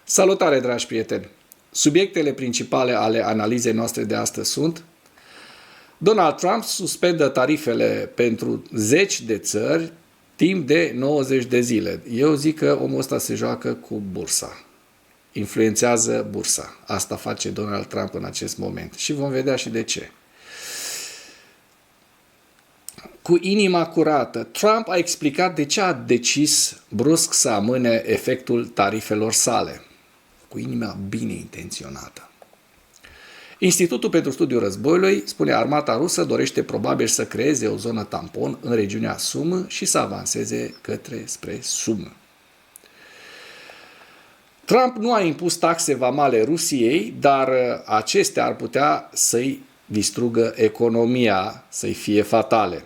Salutare, dragi prieteni! Subiectele principale ale analizei noastre de astăzi sunt: Donald Trump suspendă tarifele pentru zeci de țări timp de 90 de zile. Eu zic că omul ăsta se joacă cu bursa. Influențează bursa. Asta face Donald Trump în acest moment. Și vom vedea și de ce. Cu inima curată, Trump a explicat de ce a decis brusc să amâne efectul tarifelor sale. Cu inima bine intenționată. Institutul pentru Studiul Războiului spune: armata rusă dorește probabil să creeze o zonă tampon în regiunea Sumă și să avanseze spre Sumă. Trump nu a impus taxe vamale Rusiei, dar acestea ar putea să-i distrugă economia, să-i fie fatale.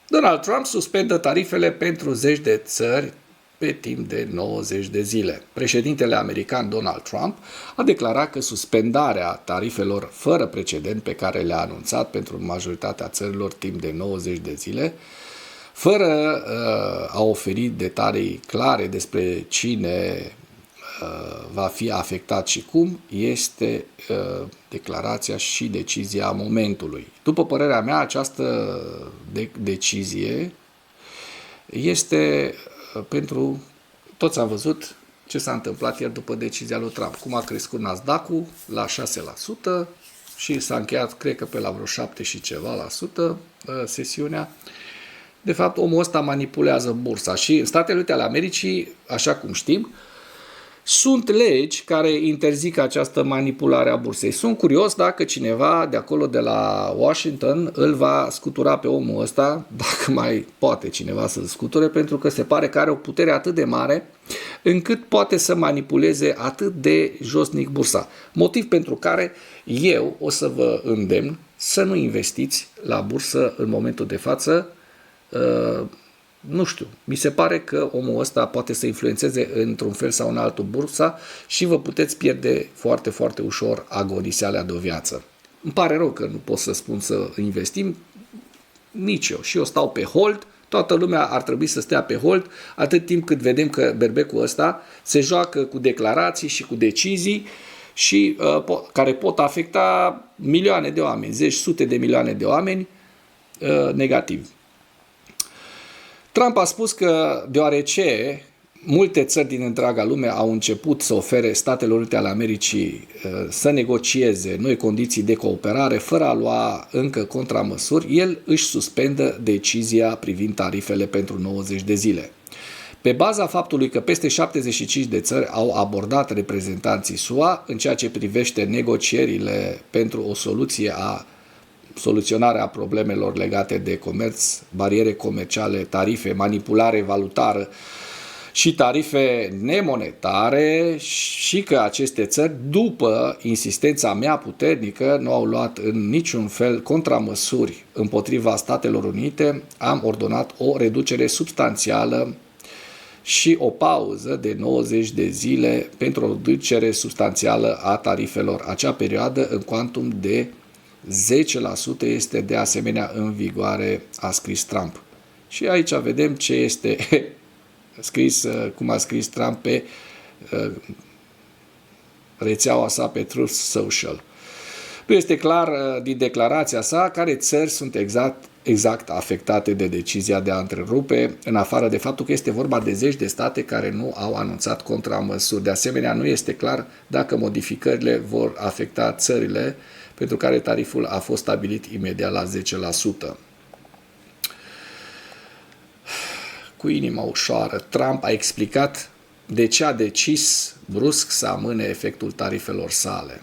Donald Trump suspendă tarifele pentru zeci de țări pe timp de 90 de zile. Președintele american Donald Trump a declarat că suspendarea tarifelor fără precedent pe care le-a anunțat pentru majoritatea țărilor timp de 90 de zile, fără a oferi detalii clare despre cine va fi afectat și cum, este declarația și decizia momentului. După părerea mea, această decizie este pentru... Toți am văzut ce s-a întâmplat ieri după decizia lui Trump. Cum a crescut Nasdaq-ul la 6% și s-a încheiat, cred că pe la vreo 7 și ceva la sută sesiunea. De fapt, omul ăsta manipulează bursa și în Statele Unite ale Americii, așa cum știm, sunt legi care interzic această manipulare a bursei. Sunt curios dacă cineva de acolo, de la Washington, îl va scutura pe omul ăsta, dacă mai poate cineva să-l scuture, pentru că se pare că are o putere atât de mare încât poate să manipuleze atât de josnic bursa. Motiv pentru care eu o să vă îndemn să nu investiți la bursă în momentul de față. Nu știu, mi se pare că omul ăsta poate să influențeze într-un fel sau în altul bursa și vă puteți pierde foarte, foarte ușor agonisealea de o viață. Îmi pare rău că nu pot să spun să investim, nici eu. Și eu stau pe hold, toată lumea ar trebui să stea pe hold, atât timp cât vedem că berbecul ăsta se joacă cu declarații și cu decizii și care pot afecta milioane de oameni, zeci, sute de milioane de oameni negativ. Trump a spus că deoarece multe țări din întreaga lume au început să ofere Statelor Unite ale Americii să negocieze noi condiții de cooperare fără a lua încă contramăsuri, el își suspendă decizia privind tarifele pentru 90 de zile. Pe baza faptului că peste 75 de țări au abordat reprezentanții SUA în ceea ce privește negocierile pentru o soluționarea problemelor legate de comerț, bariere comerciale, tarife, manipulare valutară și tarife nemonetare, și că aceste țări, după insistența mea puternică, nu au luat în niciun fel contramăsuri împotriva Statelor Unite, am ordonat o reducere substanțială și o pauză de 90 de zile pentru o reducere substanțială a tarifelor. Acea perioadă în cuantum de 10% este de asemenea în vigoare, a scris Trump. Și aici vedem ce este scris, cum a scris Trump pe rețeaua sa pe Truth Social. Nu este clar din declarația sa care țări sunt exact afectate de decizia de a întrerupe, în afară de faptul că este vorba de zeci de state care nu au anunțat contramăsuri. De asemenea, nu este clar dacă modificările vor afecta țările pentru care tariful a fost stabilit imediat la 10%. Cu inima ușoară, Trump a explicat de ce a decis brusc să amâne efectul tarifelor sale.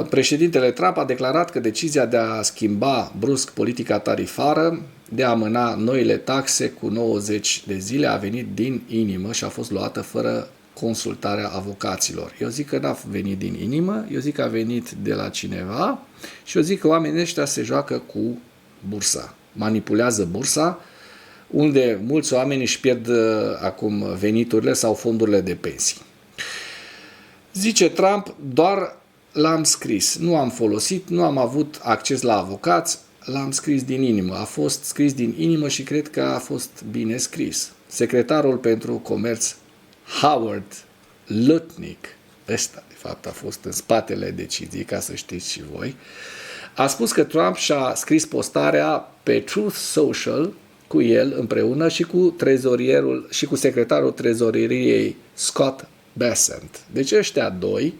Președintele Trump a declarat că decizia de a schimba brusc politica tarifară, de a amâna noile taxe cu 90 de zile, a venit din inimă și a fost luată fără consultarea avocaților. Eu zic că n-a venit din inimă, eu zic că a venit de la cineva și eu zic că oamenii ăștia se joacă cu bursa, manipulează bursa, unde mulți oameni își pierd acum veniturile sau fondurile de pensii. Zice Trump, doar l-am scris, nu am folosit, nu am avut acces la avocați, l-am scris din inimă. A fost scris din inimă și cred că a fost bine scris. secretarul pentru comerț Howard Lutnick, ăsta de fapt a fost în spatele deciziei, ca să știți și voi, a spus că Trump și-a scris postarea pe Truth Social cu el împreună și cu trezorierul și cu secretarul trezoreriei Scott Bessent. Deci ăștia doi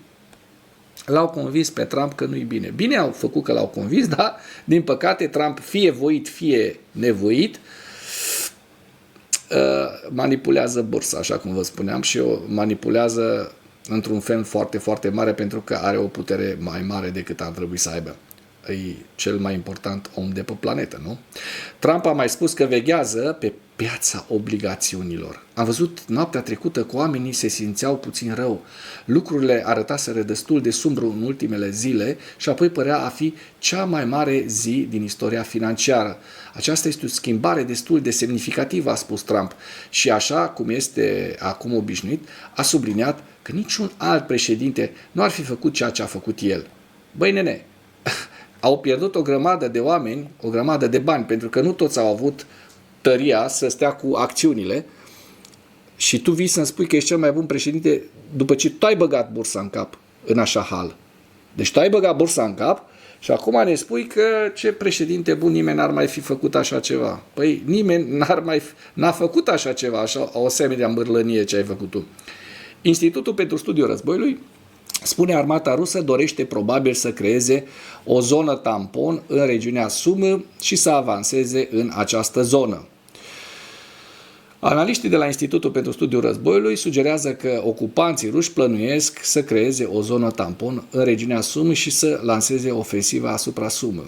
l-au convins pe Trump că nu-i bine. Bine au făcut că l-au convins, dar din păcate Trump, fie voit, fie nevoit, manipulează bursa, așa cum vă spuneam, și o manipulează într-un fel foarte, foarte mare, pentru că are o putere mai mare decât ar trebui să aibă. E cel mai important om de pe planetă, nu? Trump a mai spus că veghează pe piața obligațiunilor. Am văzut noaptea trecută că oamenii se simțeau puțin rău. Lucrurile arătaseră destul de sumbru în ultimele zile și apoi părea a fi cea mai mare zi din istoria financiară. Aceasta este o schimbare destul de semnificativă, a spus Trump. Și așa cum este acum obișnuit, a subliniat că niciun alt președinte nu ar fi făcut ceea ce a făcut el. Băi, nene, au pierdut o grămadă de oameni, o grămadă de bani, pentru că nu toți au avut tăria să stea cu acțiunile și tu vii să-mi spui că ești cel mai bun președinte după ce tu ai băgat bursa în cap în așa hal. Deci tu ai băgat bursa în cap și acum ne spui că ce președinte bun, nimeni n-ar mai fi făcut așa ceva. Păi nimeni n-a făcut așa ceva, așa o asemenea mârlănie ce ai făcut tu. Institutul pentru Studiul Războiului spune armata rusă dorește probabil să creeze o zonă tampon în regiunea Sumă și să avanseze în această zonă. Analiștii de la Institutul pentru Studiul Războiului sugerează că ocupanții ruși plănuiesc să creeze o zonă tampon în regiunea Sumă și să lanseze ofensiva asupra Sumă.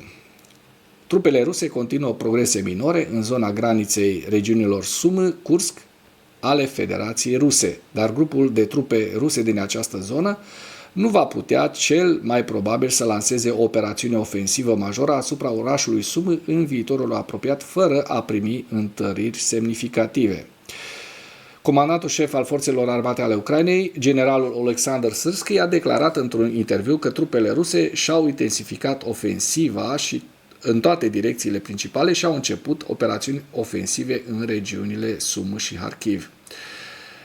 Trupele ruse continuă progrese minore în zona graniței regiunilor Sumă, Kursk, ale Federației Ruse, dar grupul de trupe ruse din această zonă nu va putea cel mai probabil să lanseze o operațiune ofensivă majoră asupra orașului Sumă în viitorul apropiat, fără a primi întăriri semnificative. Comandantul șef al forțelor armate ale Ucrainei, generalul Oleksandr Syrskyi, a declarat într-un interviu că trupele ruse și-au intensificat ofensiva și în toate direcțiile principale și au început operațiuni ofensive în regiunile Sumă și Kharkiv.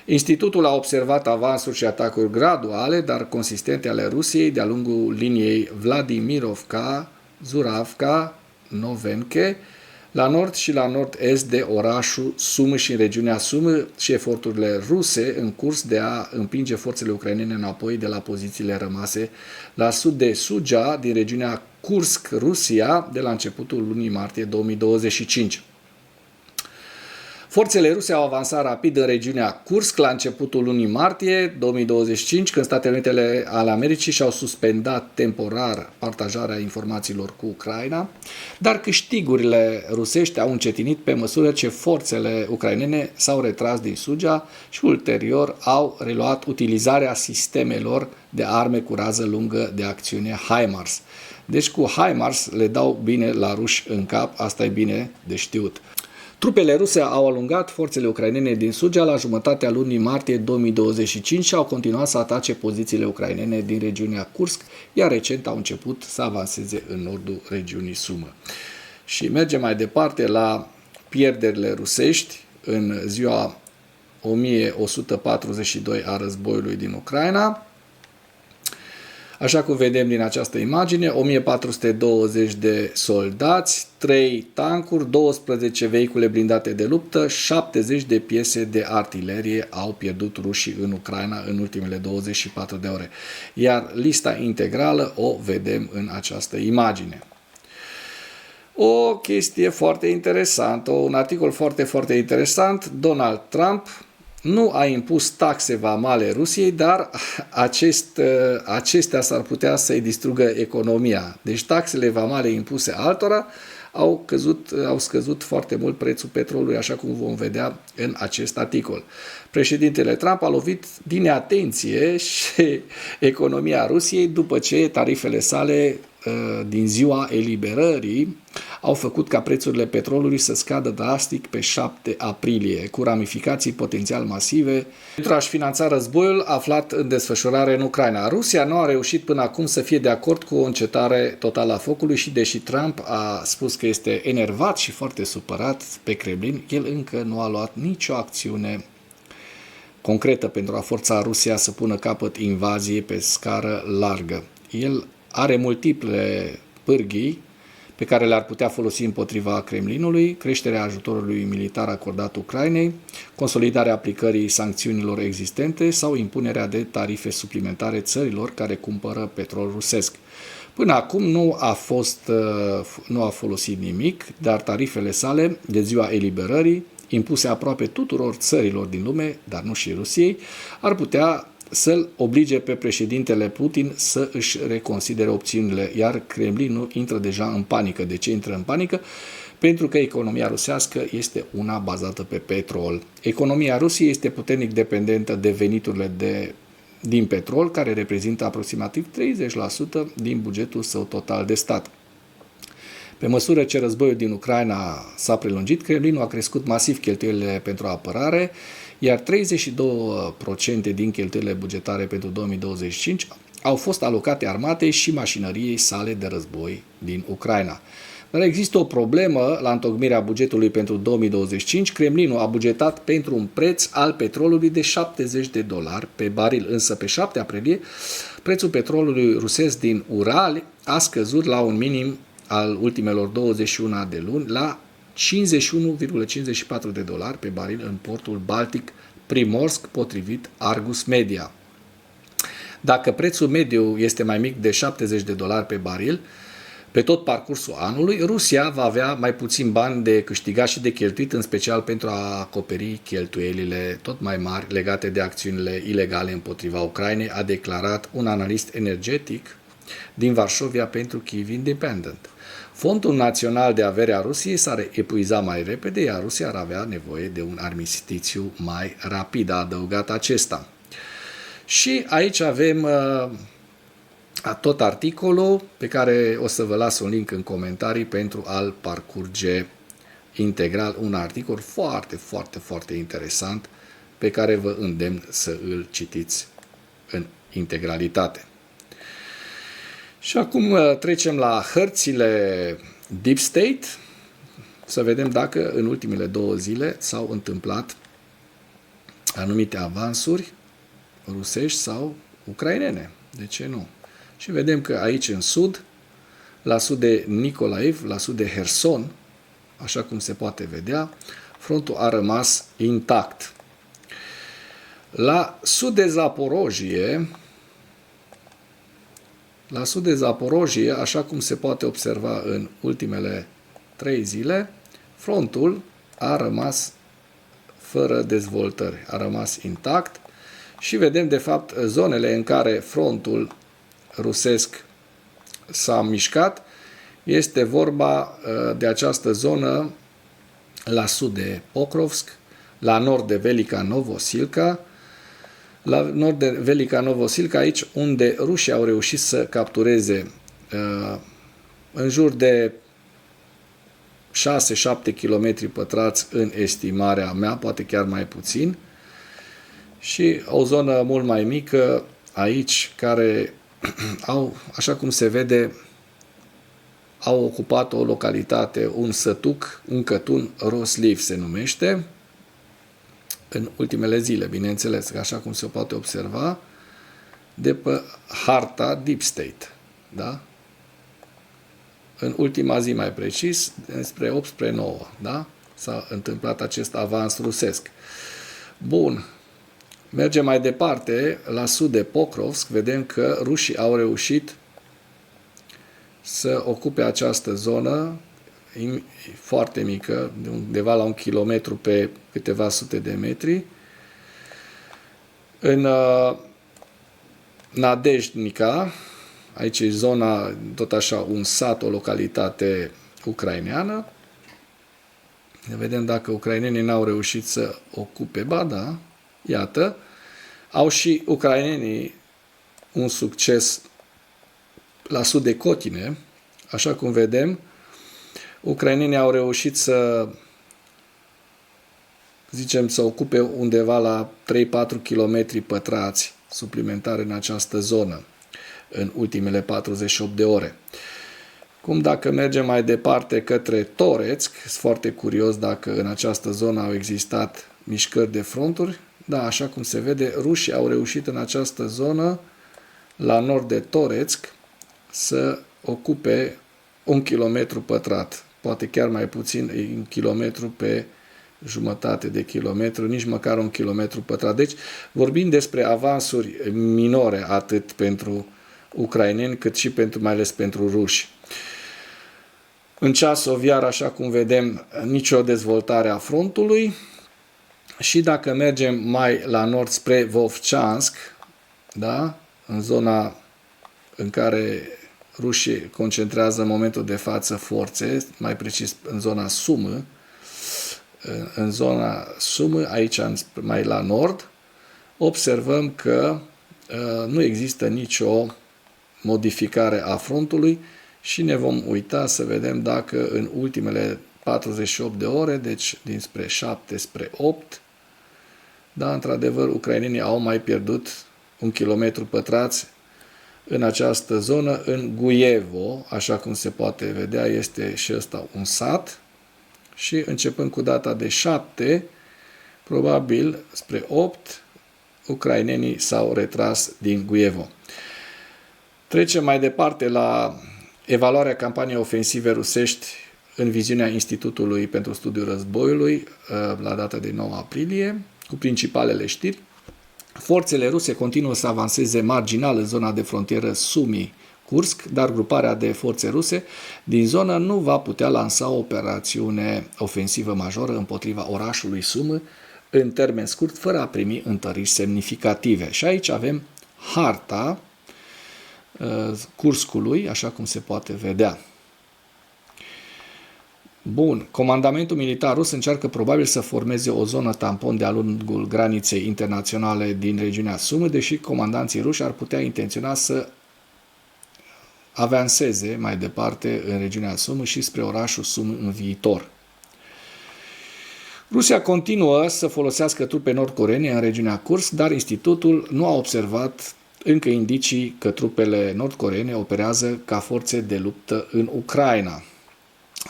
Institutul a observat avansuri și atacuri graduale, dar consistente ale Rusiei de-a lungul liniei Vladimirovka, Zuravka, Novenke, la nord și la nord-est de orașul Sumă și în regiunea Sumă și eforturile ruse în curs de a împinge forțele ucrainene înapoi de la pozițiile rămase la sud de Suja din regiunea Kursk, Rusia, de la începutul lunii martie 2025. Forțele ruse au avansat rapid în regiunea Kursk la începutul lunii martie 2025, când Statele Unite ale Americii și-au suspendat temporar partajarea informațiilor cu Ucraina, dar câștigurile rusești au încetinit pe măsură ce forțele ucrainene s-au retras din Suja și ulterior au reluat utilizarea sistemelor de arme cu rază lungă de acțiune HIMARS. Deci cu HIMARS le dau bine la ruși în cap, asta e bine de știut. Trupele ruse au alungat forțele ucrainene din Suja la jumătatea lunii martie 2025 și au continuat să atace pozițiile ucrainene din regiunea Kursk, iar recent au început să avanseze în nordul regiunii Sumă. Și mergem mai departe la pierderile rusești în ziua 1142 a războiului din Ucraina. Așa cum vedem din această imagine, 1420 de soldați, 3 tancuri, 12 vehicule blindate de luptă, 70 de piese de artilerie au pierdut rușii în Ucraina în ultimele 24 de ore. Iar lista integrală o vedem în această imagine. O chestie foarte interesantă, un articol foarte, foarte interesant. Donald Trump nu a impus taxe vamale Rusiei, dar acestea s-ar putea să-i distrugă economia. Deci taxele vamale impuse altora au scăzut foarte mult prețul petrolului, așa cum vom vedea în acest articol. Președintele Trump a lovit din neatenție și economia Rusiei după ce tarifele sale din ziua eliberării au făcut ca prețurile petrolului să scadă drastic pe 7 aprilie, cu ramificații potențial masive pentru a-și finanța războiul aflat în desfășurare în Ucraina. Rusia nu a reușit până acum să fie de acord cu o încetare totală a focului și deși Trump a spus că este enervat și foarte supărat pe Kremlin, el încă nu a luat nicio acțiune concretă pentru a forța Rusia să pună capăt invaziei pe scară largă. El are multiple pârghii pe care le-ar putea folosi împotriva Kremlinului: creșterea ajutorului militar acordat Ucrainei, consolidarea aplicării sancțiunilor existente sau impunerea de tarife suplimentare țărilor care cumpără petrol rusesc. Până acum nu a folosit nimic, dar tarifele sale de ziua eliberării, impuse aproape tuturor țărilor din lume, dar nu și Rusiei, ar putea să-l oblige pe președintele Putin să își reconsidere opțiunile, iar Kremlinul intră deja în panică. De ce intră în panică? Pentru că economia rusească este una bazată pe petrol. Economia Rusiei este puternic dependentă de veniturile din petrol, care reprezintă aproximativ 30% din bugetul său total de stat. Pe măsură ce războiul din Ucraina s-a prelungit, Kremlinul a crescut masiv cheltuielile pentru apărare, iar 32% din cheltuielile bugetare pentru 2025 au fost alocate armatei și mașinăriei sale de război din Ucraina. Dar există o problemă la întocmirea bugetului pentru 2025. Kremlinul a bugetat pentru un preț al petrolului de $70 pe baril, însă pe 7 aprilie prețul petrolului rusesc din Urali a scăzut la un minim al ultimelor 21 de luni, la $51,54 pe baril în portul Baltic Primorsk, potrivit Argus Media. Dacă prețul mediu este mai mic de $70 pe baril, pe tot parcursul anului, Rusia va avea mai puțin bani de câștigat și de cheltuit, în special pentru a acoperi cheltuielile tot mai mari legate de acțiunile ilegale împotriva Ucrainei, a declarat un analist energetic din Varșovia pentru Kyiv Independent. Fondul național de avere a Rusiei s-ar epuiza mai repede, iar Rusia ar avea nevoie de un armistițiu mai rapid, a adăugat acesta. Și aici avem tot articolul pe care o să vă las un link în comentarii pentru a-l parcurge integral, un articol foarte, foarte, foarte interesant pe care vă îndemn să îl citiți în integralitate. Și acum trecem la hărțile Deep State, să vedem dacă în ultimele 2 zile s-au întâmplat anumite avansuri rusești sau ucrainene. De ce nu? Și vedem că aici în sud, la sud de Nikolaev, la sud de Herson, așa cum se poate vedea, frontul a rămas intact. La sud de Zaporojie, așa cum se poate observa în ultimele 3 zile, frontul a rămas fără dezvoltări, a rămas intact și vedem de fapt zonele în care frontul rusesc s-a mișcat. Este vorba de această zonă la sud de Pokrovsk, la nord de Velika Novosilka, la nord de Velika Novosilka, aici unde rușii au reușit să captureze în jur de 6-7 km pătrați în estimarea mea, poate chiar mai puțin, și o zonă mult mai mică aici, care au, așa cum se vede, au ocupat o localitate, un sătuc, un cătun, Rosliv se numește, în ultimele zile, bineînțeles, așa cum se poate observa de pe harta Deep State. Da? În ultima zi, mai precis, spre 8 spre 9, da? S-a întâmplat acest avans rusesc. Bun. Mergem mai departe, la sud de Pokrovsk, vedem că rușii au reușit să ocupe această zonă foarte mică, de undeva la 1 kilometru pe câteva sute de metri. În Nadejdnica, aici e zona, tot așa, un sat, o localitate ucraineană. Ne vedem dacă ucrainenii n-au reușit să ocupe, ba da, iată, au și ucrainenii un succes la sud de Cotine, așa cum vedem, ucrainenii au reușit să ocupe undeva la 3-4 km pătrați suplimentare în această zonă în ultimele 48 de ore. Cum dacă mergem mai departe către Toretsk, sunt foarte curios dacă în această zonă au existat mișcări de fronturi. Da, așa cum se vede, rușii au reușit în această zonă, la nord de Toretsk, să ocupe 1 km pătrat, poate chiar mai puțin, 1 km pe jumătate de kilometru, nici măcar 1 km pătrat. Deci vorbim despre avansuri minore atât pentru ucraineni cât și mai ales pentru ruși. În Ceasoviar, așa cum vedem, nicio dezvoltare a frontului și dacă mergem mai la nord spre Vovchansk, da? În zona în care rușii concentrează în momentul de față forțe, mai precis în zona Sumă, aici mai la nord, observăm că nu există nicio modificare a frontului și ne vom uita să vedem dacă în ultimele 48 de ore, deci dinspre 7 spre 8, da, într-adevăr, ucrainenii au mai pierdut 1 km pătrați în această zonă, în Guievo, așa cum se poate vedea, este și ăsta un sat și începând cu data de 7, probabil spre 8, ucrainenii s-au retras din Guievo. Trecem mai departe la evaluarea campaniei ofensive rusești în viziunea Institutului pentru Studiul Războiului la data de 9 aprilie, cu principalele știri. Forțele ruse continuă să avanseze marginal în zona de frontieră Sumi-Kursk, dar gruparea de forțe ruse din zonă nu va putea lansa o operațiune ofensivă majoră împotriva orașului Sumă în termen scurt, fără a primi întăriri semnificative. Și aici avem harta Kurskului, așa cum se poate vedea. Bun, comandamentul militar rus încearcă probabil să formeze o zonă tampon de-a lungul graniței internaționale din regiunea Sumă, deși comandanții ruși ar putea intenționa să avanseze mai departe în regiunea Sumă și spre orașul Sumă în viitor. Rusia continuă să folosească trupe nord-coreene în regiunea Kursk, dar institutul nu a observat încă indicii că trupele nord-coreene operează ca forțe de luptă în Ucraina.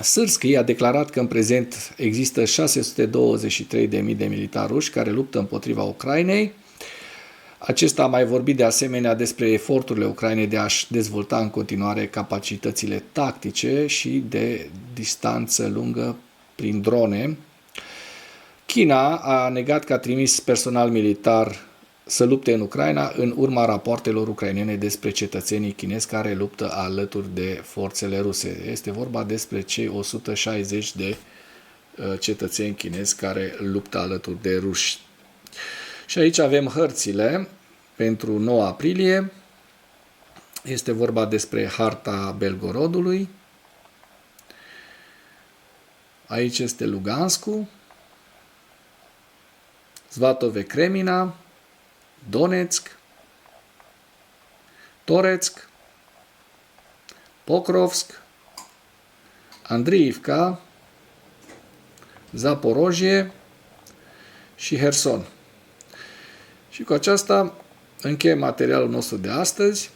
Sârski a declarat că în prezent există 623.000 de militari ruși care luptă împotriva Ucrainei. Acesta a mai vorbit de asemenea despre eforturile Ucrainei de a-și dezvolta în continuare capacitățile tactice și de distanță lungă prin drone. China a negat că a trimis personal militar să lupte în Ucraina în urma rapoartelor ucrainene despre cetățenii chinezi care luptă alături de forțele ruse. Este vorba despre cei 160 de cetățeni chinezi care luptă alături de ruși. Și aici avem hărțile pentru 9 aprilie. Este vorba despre harta Belgorodului. Aici este Lugansku, Svatove Kremina, Donetsk, Toretsk, Pokrovsk, Andriivka, Zaporojie și Herson. Și cu aceasta încheiem materialul nostru de astăzi.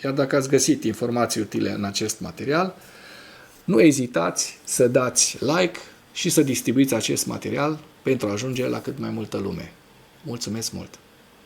Iar dacă ați găsit informații utile în acest material, nu ezitați să dați like și să distribuiți acest material pentru a ajunge la cât mai multă lume. Mulțumesc mult!